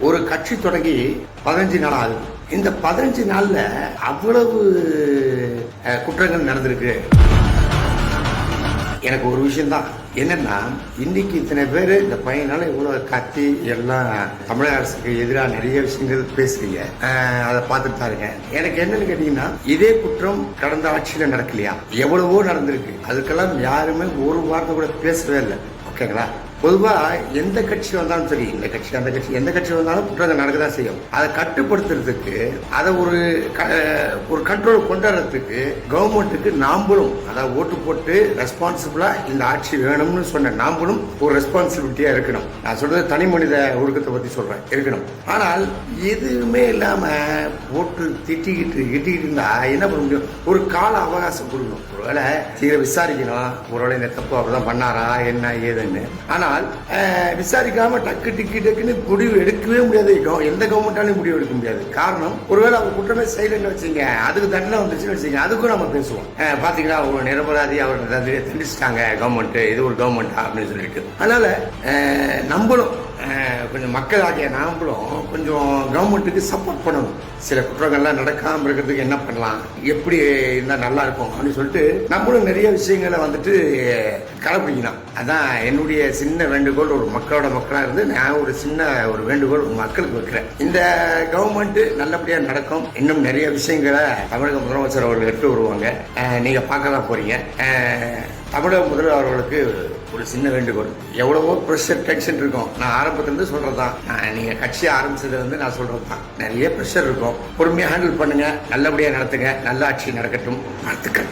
ஒரு கட்சி தொடங்கி 15 நாள் ஆகுது. இந்த 15 நாள்ல அவ்வளவு குற்றங்கள் நடந்திருக்கு. எனக்கு ஒரு விஷயம் தான் என்னன்னா, இன்னைக்கு இத்தனை பேர் இந்த பையனால இவ்வளவு கத்தி எல்லாம் தமிழக அரசுக்கு எதிராக நிறைய விஷயங்கள் பேசுறீங்க. அதை பார்த்துட்டு தான் இருக்கேன். எனக்கு என்னன்னு கேட்டீங்கன்னா, இதே குற்றம் கடந்த ஆட்சியில நடக்கலையா? எவ்வளவோ நடந்திருக்கு. அதுக்கெல்லாம் யாருமே ஒரு வார்த்தை கூட பேசவே இல்லை. ஓகேங்களா? பொதுவா எந்த கட்சி வந்தாலும் சரி, இந்த கட்சி அந்த கட்சி எந்த கட்சி வந்தாலும் குற்றங்கள் நடக்கதான் செய்யும். அதை கட்டுப்படுத்துறதுக்கு, அதை ஒரு கண்ட்ரோல் கொண்டு வரதுக்கு கவர்மெண்ட்டுக்கு நாம்பளும், அதாவது ஓட்டு போட்டு ரெஸ்பான்சிபிளா இந்த ஆட்சி வேணும்னு சொன்ன நாம்பளும் ஒரு ரெஸ்பான்சிபிலிட்டியா இருக்கணும். நான் சொல்றது தனி மனித ஒழுக்கத்தை பத்தி சொல்றேன், இருக்கணும். ஆனால் எதுவுமே இல்லாம ஓட்டு திட்டிக்கிட்டு இருந்தா என்ன பண்ண முடியும்? ஒரு கால அவகாசம் கொடுக்கணும். ஒருவேளை தீர விசாரிக்கணும், ஒருவேளை இந்த தப்பு அவர்தான் பண்ணாரா என்ன ஏதுன்னு. ஆனா விசாரிக்காம டக்குன்னு முடிவு எடுக்கவே முடியாது. எந்த கவர்மெண்டாலும் முடிவு எடுக்க முடியாது. காரணம், ஒருவேளை அவங்க குற்றமே செய்யலன்னு வச்சுங்க, அதுக்கு தண்டனை வந்துச்சுன்னு வச்சுங்க, அதுக்கும் நம்ம பேசுவோம். பாத்தீங்களா, ஒரு நிரபராதி அவர் தண்டிச்சிட்டாங்க கவர்மெண்ட், இது ஒரு கவர்மெண்ட் அப்படின்னு சொல்லிட்டு. அதனால நம்மளும் கொஞ்சம் மக்கள் ஆகிய நாமளும் கொஞ்சம் கவர்மெண்ட்டுக்கு சப்போர்ட் பண்ணணும். சில குற்றங்கள்லாம் நடக்காம இருக்கிறதுக்கு என்ன பண்ணலாம், எப்படி இருந்தா நல்லா இருக்கும் அப்படின்னு சொல்லிட்டு நம்மளும் நிறைய விஷயங்களை வந்துட்டு கடைபிடிக்கணும். அதான் என்னுடைய சின்ன வேண்டுகோள். ஒரு மக்களா இருந்து நான் ஒரு சின்ன ஒரு வேண்டுகோள் மக்களுக்கு வைக்கிறேன். இந்த கவர்மெண்ட் நல்லபடியா நடக்கும். இன்னும் நிறைய விஷயங்களை தமிழக முதலமைச்சர் அவர்கள் எடுத்து வருவாங்க. நீங்க பார்க்க தான் போறீங்க. தமிழக முதல்வர் அவர்களுக்கு ஒரு சின்ன வேண்டுகோள். எவ்வளவோ ப்ரெஷர் டென்ஷன் இருக்கும். நான் ஆரம்பத்திலிருந்து சொல்றதுதான், நீங்க கட்சி ஆரம்பிச்சதுல இருந்து நான் சொல்றதுதான், நிறைய ப்ரெஷர் இருக்கும். பொறுமையா ஹேண்டில் பண்ணுங்க, நல்லபடியா நடத்துங்க, நல்ல ஆட்சி நடக்கட்டும். வாழ்த்துக்கள்.